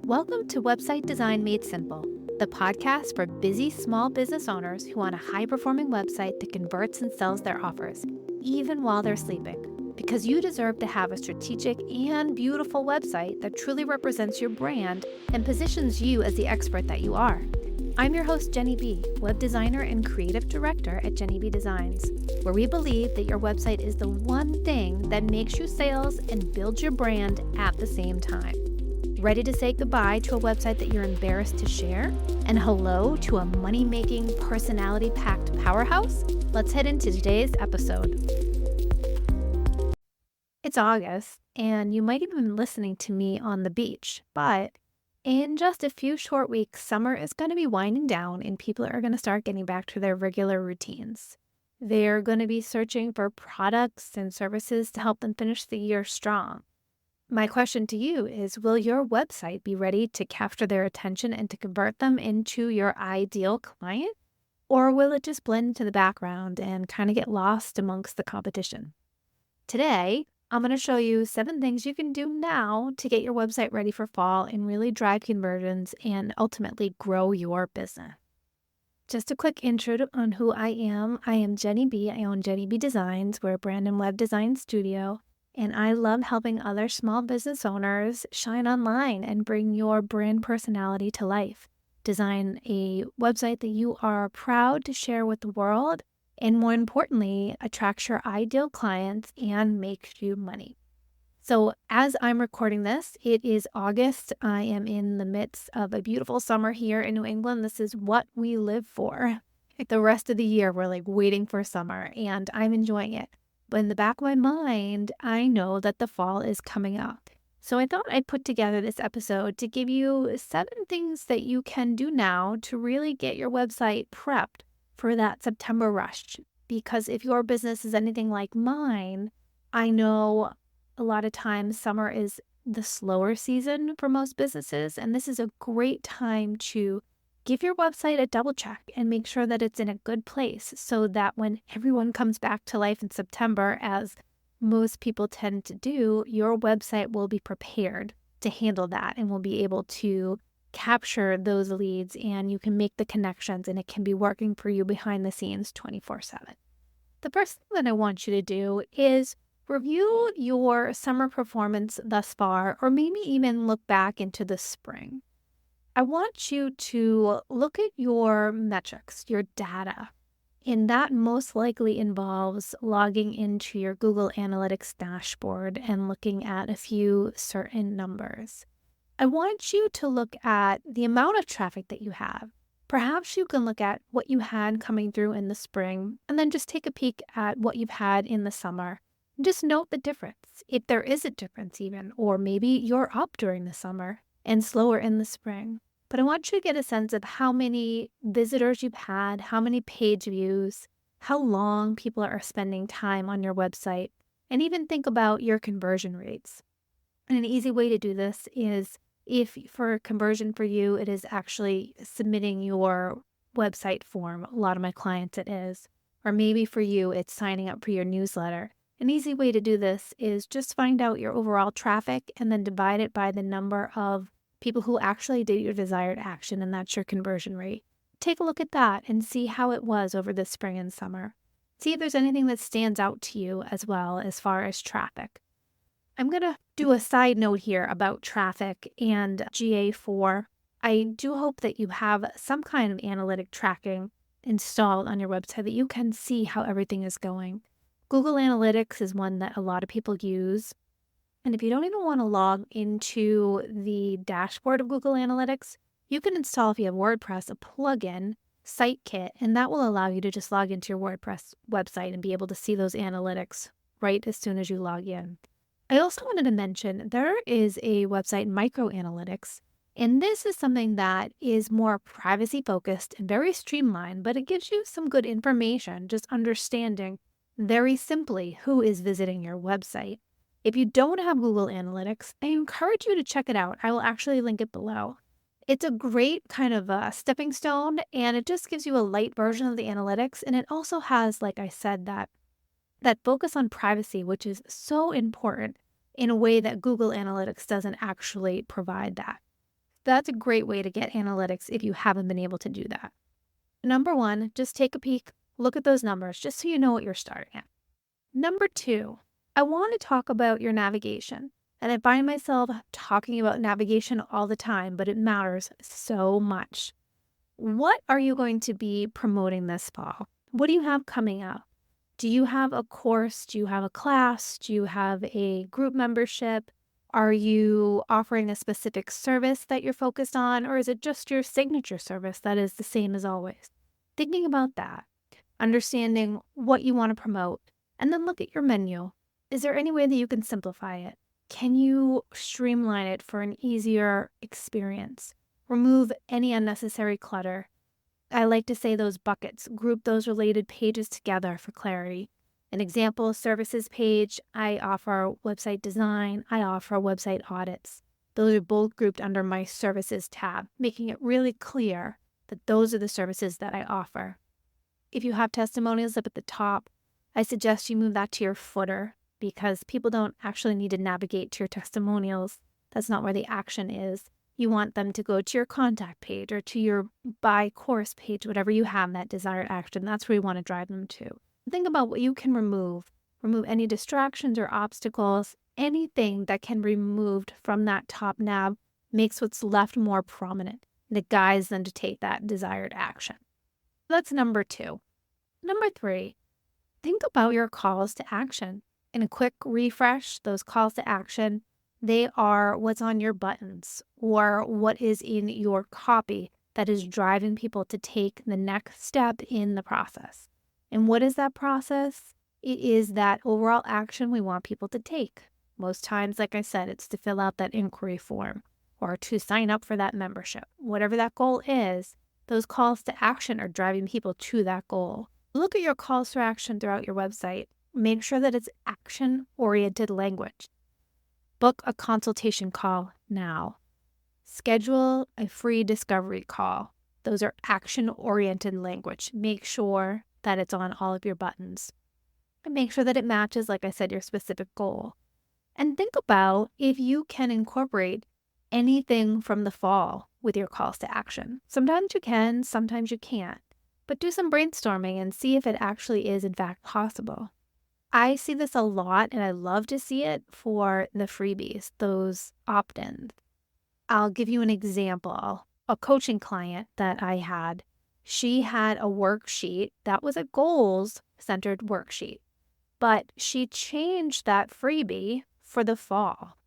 Welcome to Website Design Made Simple, the podcast for busy small business owners who want a high performing website that converts and sells their offers, even while they're sleeping. Because you deserve to have a strategic and beautiful website that truly represents your brand and positions you as the expert that you are. I'm your host, Jenny B., web designer and creative director at Jenny B Designs, where we believe that your website is the one thing that makes you sales and builds your brand at the same time. Ready to say goodbye to a website that you're embarrassed to share? And hello to a money-making, personality-packed powerhouse? Let's head into today's episode. It's August, and you might even be listening to me on the beach, but in just a few short weeks, summer is going to be winding down and people are going to start getting back to their regular routines. They're going to be searching for products and services to help them finish the year strong. My question to you is, will your website be ready to capture their attention and to convert them into your ideal client? Or will it just blend into the background and kind of get lost amongst the competition? Today, I'm going to show you 7 things you can do now to get your website ready for fall and really drive conversions and ultimately grow your business. Just a quick intro on who I am. I am Jenny B. I own Jenny B Designs. We're a brand and web design studio. And I love helping other small business owners shine online and bring your brand personality to life. Design a website that you are proud to share with the world, and more importantly, attracts your ideal clients and makes you money. So as I'm recording this, it is August. I am in the midst of a beautiful summer here in New England. This is what we live for. The rest of the year, we're like waiting for summer, and I'm enjoying it. But in the back of my mind, I know that the fall is coming up. So I thought I'd put together this episode to give you 7 things that you can do now to really get your website prepped for that September rush. Because if your business is anything like mine, I know a lot of times summer is the slower season for most businesses, and this is a great time to give your website a double check and make sure that it's in a good place so that when everyone comes back to life in September, as most people tend to do, your website will be prepared to handle that and will be able to capture those leads, and you can make the connections and it can be working for you behind the scenes 24/7. The first thing that I want you to do is review your summer performance thus far, or maybe even look back into the spring. I want you to look at your metrics, your data, and that most likely involves logging into your Google Analytics dashboard and looking at a few certain numbers. I want you to look at the amount of traffic that you have. Perhaps you can look at what you had coming through in the spring and then just take a peek at what you've had in the summer. Just note the difference, if there is a difference even, or maybe you're up during the summer and slower in the spring. But I want you to get a sense of how many visitors you've had, how many page views, how long people are spending time on your website, and even think about your conversion rates. And an easy way to do this is, if for conversion for you, it is actually submitting your website form. A lot of my clients it is. Or maybe for you, it's signing up for your newsletter. An easy way to do this is just find out your overall traffic and then divide it by the number of people who actually did your desired action, and that's your conversion rate. Take a look at that and see how it was over the spring and summer. See if there's anything that stands out to you as well as far as traffic. I'm going to do a side note here about traffic and GA4. I do hope that you have some kind of analytic tracking installed on your website that you can see how everything is going. Google Analytics is one that a lot of people use. And if you don't even want to log into the dashboard of Google Analytics, you can install, if you have WordPress, a plugin, SiteKit, and that will allow you to just log into your WordPress website and be able to see those analytics right as soon as you log in. I also wanted to mention there is a website, Micro Analytics, and this is something that is more privacy focused and very streamlined, but it gives you some good information, just understanding very simply who is visiting your website. If you don't have Google Analytics, I encourage you to check it out. I will actually link it below. It's a great kind of a stepping stone, and it just gives you a light version of the analytics. And it also has, like I said, that focus on privacy, which is so important in a way that Google Analytics doesn't actually provide that. That's a great way to get analytics if you haven't been able to do that. Number one, just take a peek, look at those numbers just so you know what you're starting at. Number two, I want to talk about your navigation. And I find myself talking about navigation all the time, but it matters so much. What are you going to be promoting this fall? What do you have coming up? Do you have a course? Do you have a class? Do you have a group membership? Are you offering a specific service that you're focused on, or is it just your signature service that is the same as always? Thinking about that, understanding what you want to promote, and then look at your menu. Is there any way that you can simplify it? Can you streamline it for an easier experience? Remove any unnecessary clutter. I like to say those buckets, group those related pages together for clarity. An example services page, I offer website design, I offer website audits. Those are both grouped under my services tab, making it really clear that those are the services that I offer. If you have testimonials up at the top, I suggest you move that to your footer because people don't actually need to navigate to your testimonials. That's not where the action is. You want them to go to your contact page or to your buy course page, whatever you have that desired action. That's where you want to drive them to. Think about what you can remove. Remove any distractions or obstacles. Anything that can be removed from that top nav makes what's left more prominent, and it guides them to take that desired action. That's number two. Number three, think about your calls to action. In a quick refresh, those calls to action, they are what's on your buttons or what is in your copy that is driving people to take the next step in the process. And what is that process? It is that overall action we want people to take. Most times, like I said, it's to fill out that inquiry form or to sign up for that membership. Whatever that goal is, those calls to action are driving people to that goal. Look at your calls to action throughout your website. Make sure that it's action-oriented language. Book a consultation call now. Schedule a free discovery call. Those are action-oriented language. Make sure that it's on all of your buttons. And make sure that it matches, like I said, your specific goal. And think about if you can incorporate anything from the fall with your calls to action. Sometimes you can, sometimes you can't. But do some brainstorming and see if it actually is in fact possible. I see this a lot, and I love to see it for the freebies, those opt-ins. I'll give you an example. A coaching client that I had, she had a worksheet that was a goals-centered worksheet, but she changed that freebie for the fall.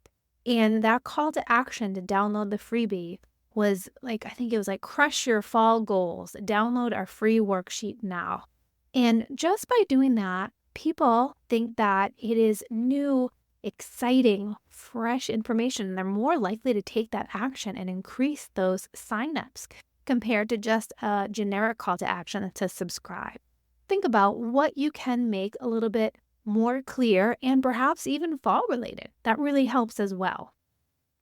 And that call to action to download the freebie was I think it was crush your fall goals, download our free worksheet now. And just by doing that, people think that it is new, exciting, fresh information, and they're more likely to take that action and increase those signups compared to just a generic call to action that says subscribe. Think about what you can make a little bit more clear and perhaps even fall related. That really helps as well.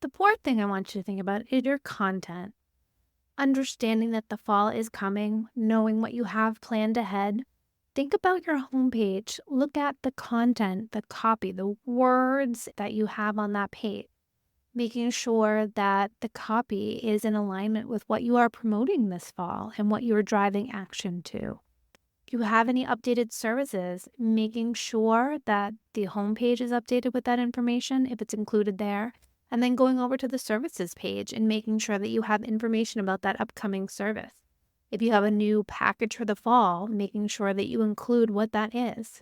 The fourth thing I want you to think about is your content. Understanding that the fall is coming, knowing what you have planned ahead. Think about your homepage. Look at the content, the copy, the words that you have on that page. Making sure that the copy is in alignment with what you are promoting this fall and what you are driving action to. If you have any updated services, making sure that the homepage is updated with that information if it's included there. And then going over to the services page and making sure that you have information about that upcoming service. If you have a new package for the fall, making sure that you include what that is.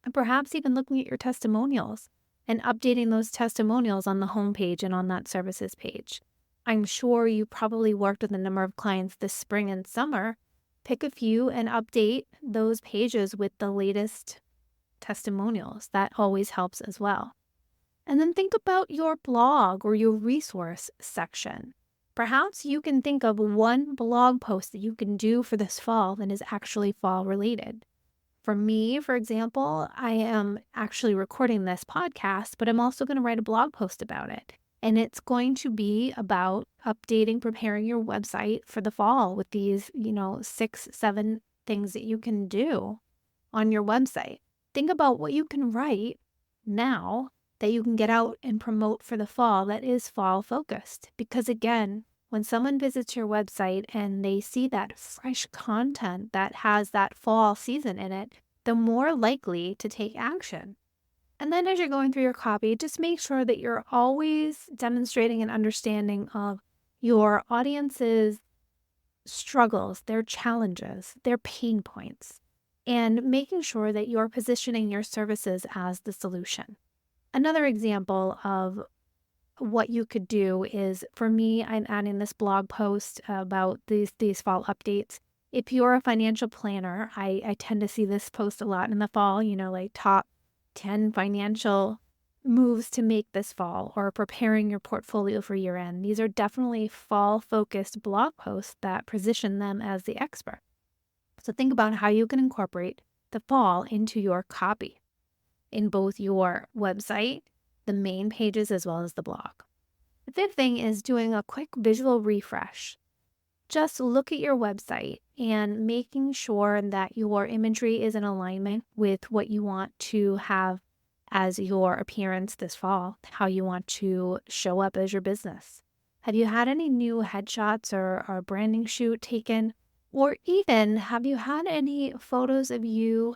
And perhaps even looking at your testimonials and updating those testimonials on the homepage and on that services page. I'm sure you probably worked with a number of clients this spring and summer. Pick a few and update those pages with the latest testimonials. That always helps as well. And then think about your blog or your resource section. Perhaps you can think of one blog post that you can do for this fall that is actually fall related. For me, for example, I am actually recording this podcast, but I'm also going to write a blog post about it. And it's going to be about updating, preparing your website for the fall with these, 6, 7 things that you can do on your website. Think about what you can write now that you can get out and promote for the fall that is fall focused. Because again, when someone visits your website and they see that fresh content that has that fall season in it, they're more likely to take action. And then as you're going through your copy, just make sure that you're always demonstrating an understanding of your audience's struggles, their challenges, their pain points, and making sure that you're positioning your services as the solution. Another example of what you could do is, for me, I'm adding this blog post about these fall updates. If you're a financial planner, I tend to see this post a lot in the fall, like top 10 financial moves to make this fall, or preparing your portfolio for year end. These are definitely fall focused blog posts that position them as the expert. So think about how you can incorporate the fall into your copy in both your website, the main pages, as well as the blog. The fifth thing is doing a quick visual refresh. Just look at your website and making sure that your imagery is in alignment with what you want to have as your appearance this fall, how you want to show up as your business. Have you had any new headshots or branding shoot taken? Or even, have you had any photos of you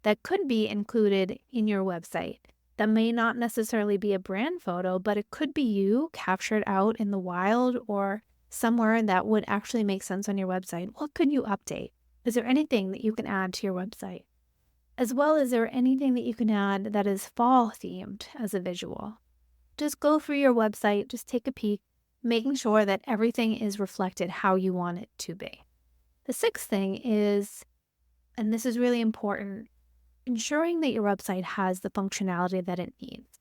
that could be included in your website? That may not necessarily be a brand photo, but it could be you captured out in the wild or somewhere that would actually make sense on your website. What could you update? Is there anything that you can add to your website? As well, is there anything that you can add that is fall themed as a visual? Just go through your website, just take a peek, making sure that everything is reflected how you want it to be. The sixth thing is, and this is really important, ensuring that your website has the functionality that it needs.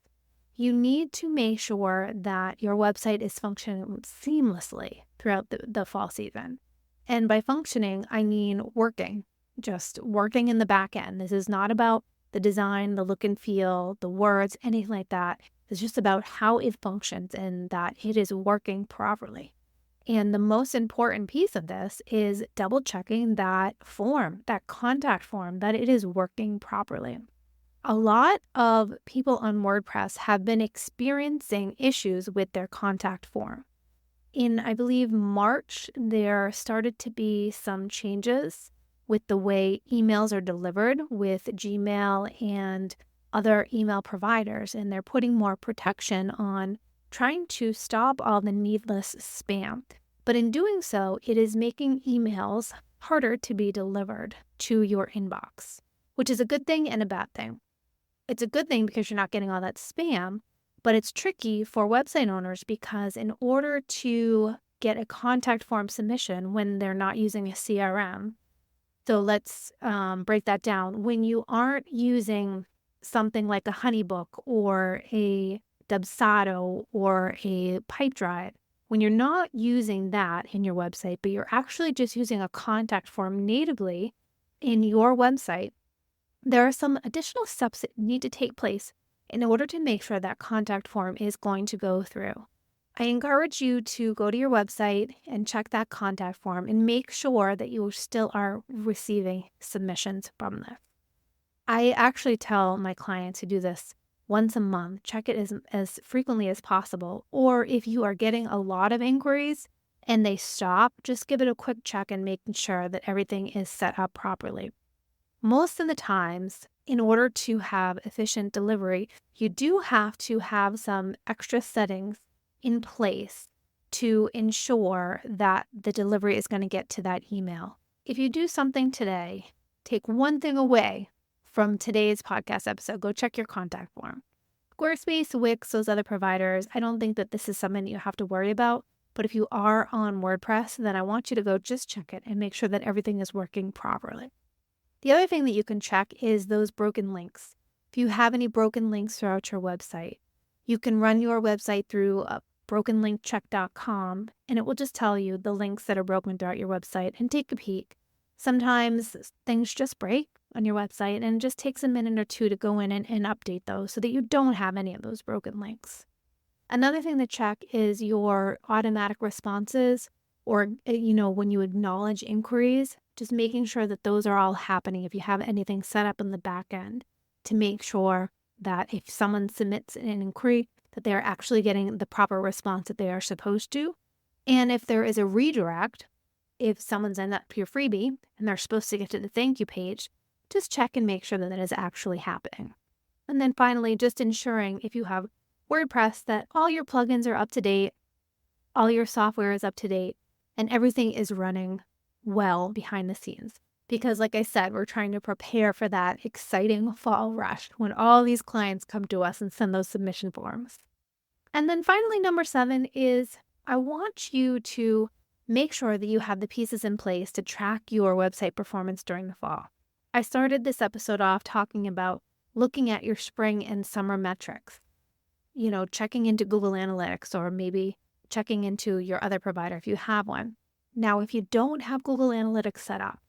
You need to make sure that your website is functioning seamlessly throughout the fall season. And by functioning, I mean working, just working in the back end. This is not about the design, the look and feel, the words, anything like that. It's just about how it functions and that it is working properly. And the most important piece of this is double checking that form, that contact form, that it is working properly. A lot of people on WordPress have been experiencing issues with their contact form. In, I believe, March, there started to be some changes with the way emails are delivered with Gmail and other email providers, and they're putting more protection on trying to stop all the needless spam. But in doing so, it is making emails harder to be delivered to your inbox, which is a good thing and a bad thing. It's a good thing because you're not getting all that spam, but it's tricky for website owners because in order to get a contact form submission when they're not using a CRM, so let's break that down. When you aren't using something like a Honeybook or a Dubsado or a Pipedrive, when you're not using that in your website, but you're actually just using a contact form natively in your website, there are some additional steps that need to take place in order to make sure that contact form is going to go through. I encourage you to go to your website and check that contact form and make sure that you still are receiving submissions from this. I actually tell my clients to do this once a month. Check it as frequently as possible. Or if you are getting a lot of inquiries and they stop, just give it a quick check and making sure that everything is set up properly. Most of the times, in order to have efficient delivery, you do have to have some extra settings in place to ensure that the delivery is going to get to that email. If you do something today, take one thing away from today's podcast episode, go check your contact form. Squarespace, Wix, those other providers, I don't think that this is something you have to worry about. But if you are on WordPress, then I want you to go just check it and make sure that everything is working properly. The other thing that you can check is those broken links. If you have any broken links throughout your website, you can run your website through brokenlinkcheck.com and it will just tell you the links that are broken throughout your website and take a peek. Sometimes things just break on your website and it just takes a minute or two to go in and update those so that you don't have any of those broken links. Another thing to check is your automatic responses or, when you acknowledge inquiries, just making sure that those are all happening if you have anything set up in the back end to make sure that if someone submits an inquiry, that they are actually getting the proper response that they are supposed to. And if there is a redirect, if someone signs up for your freebie and they're supposed to get to the thank you page, just check and make sure that that is actually happening. And then finally, just ensuring if you have WordPress that all your plugins are up to date, all your software is up to date, and everything is running well behind the scenes. Because like I said, we're trying to prepare for that exciting fall rush when all these clients come to us and send those submission forms. And then finally, number 7 is I want you to make sure that you have the pieces in place to track your website performance during the fall. I started this episode off talking about looking at your spring and summer metrics, checking into Google Analytics or maybe checking into your other provider if you have one. Now, if you don't have Google Analytics set up,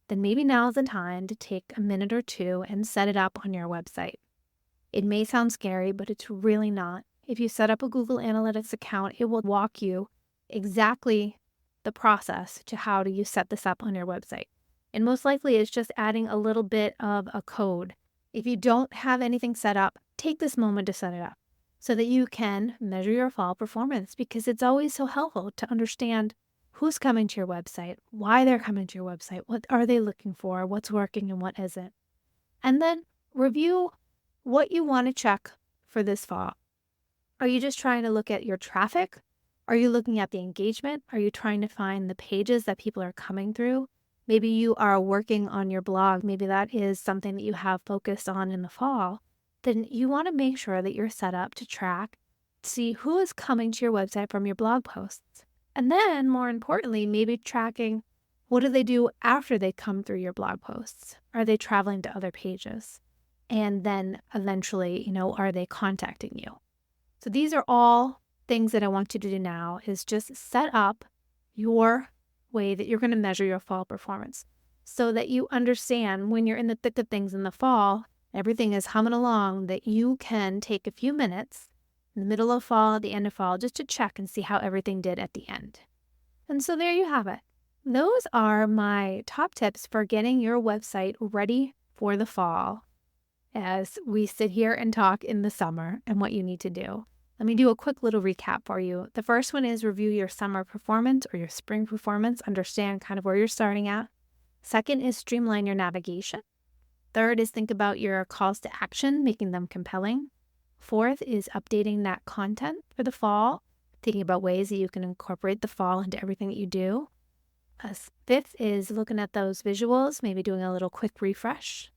then maybe now is the time to take a minute or two and set it up on your website. It may sound scary, but it's really not. If you set up a Google Analytics account, it will walk you exactly the process to how do you set this up on your website. And most likely it's just adding a little bit of a code. If you don't have anything set up, take this moment to set it up so that you can measure your fall performance, because it's always so helpful to understand who's coming to your website, why they're coming to your website, what are they looking for, what's working and what isn't. And then review what you want to check for this fall. Are you just trying to look at your traffic? Are you looking at the engagement? Are you trying to find the pages that people are coming through? Maybe you are working on your blog. Maybe that is something that you have focused on in the fall. Then you want to make sure that you're set up to track, see who is coming to your website from your blog posts. And then, more importantly, maybe tracking what do they do after they come through your blog posts? Are they traveling to other pages? And then eventually, are they contacting you? So these are all things that I want you to do now, is just set up your way that you're going to measure your fall performance so that you understand when you're in the thick of things in the fall, everything is humming along, that you can take a few minutes in the middle of fall, at the end of fall, just to check and see how everything did at the end. And so there you have it. Those are my top tips for getting your website ready for the fall as we sit here and talk in the summer and what you need to do. Let me do a quick little recap for you. The first one is review your summer performance or your spring performance, understand kind of where you're starting at. Second is streamline your navigation. Third is think about your calls to action, making them compelling. Fourth is updating that content for the fall, thinking about ways that you can incorporate the fall into everything that you do. Fifth is looking at those visuals, maybe doing a little quick refresh.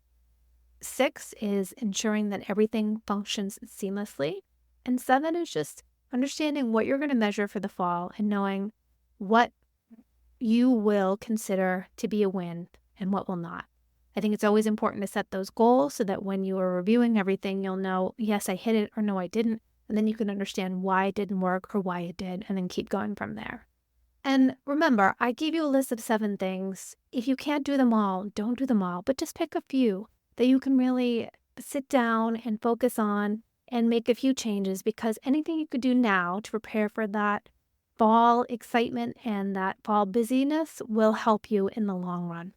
6 is ensuring that everything functions seamlessly. And 7 is just understanding what you're going to measure for the fall and knowing what you will consider to be a win and what will not. I think it's always important to set those goals so that when you are reviewing everything, you'll know, yes, I hit it, or no, I didn't. And then you can understand why it didn't work or why it did, and then keep going from there. And remember, I gave you a list of 7 things. If you can't do them all, don't do them all, but just pick a few that you can really sit down and focus on and make a few changes, because anything you could do now to prepare for that fall excitement and that fall busyness will help you in the long run.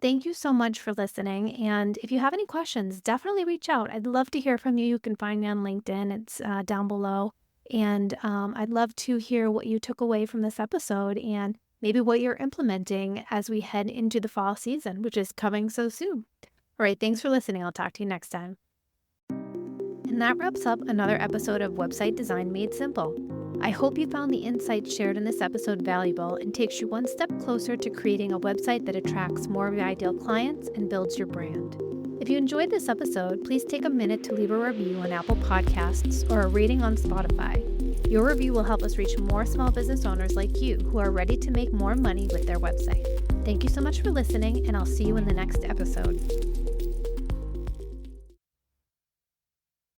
Thank you so much for listening. And if you have any questions, definitely reach out. I'd love to hear from you. You can find me on LinkedIn. It's down below. And I'd love to hear what you took away from this episode and maybe what you're implementing as we head into the fall season, which is coming so soon. All right. Thanks for listening. I'll talk to you next time. And that wraps up another episode of Website Design Made Simple. I hope you found the insights shared in this episode valuable and takes you one step closer to creating a website that attracts more of your ideal clients and builds your brand. If you enjoyed this episode, please take a minute to leave a review on Apple Podcasts or a rating on Spotify. Your review will help us reach more small business owners like you who are ready to make more money with their website. Thank you so much for listening, and I'll see you in the next episode.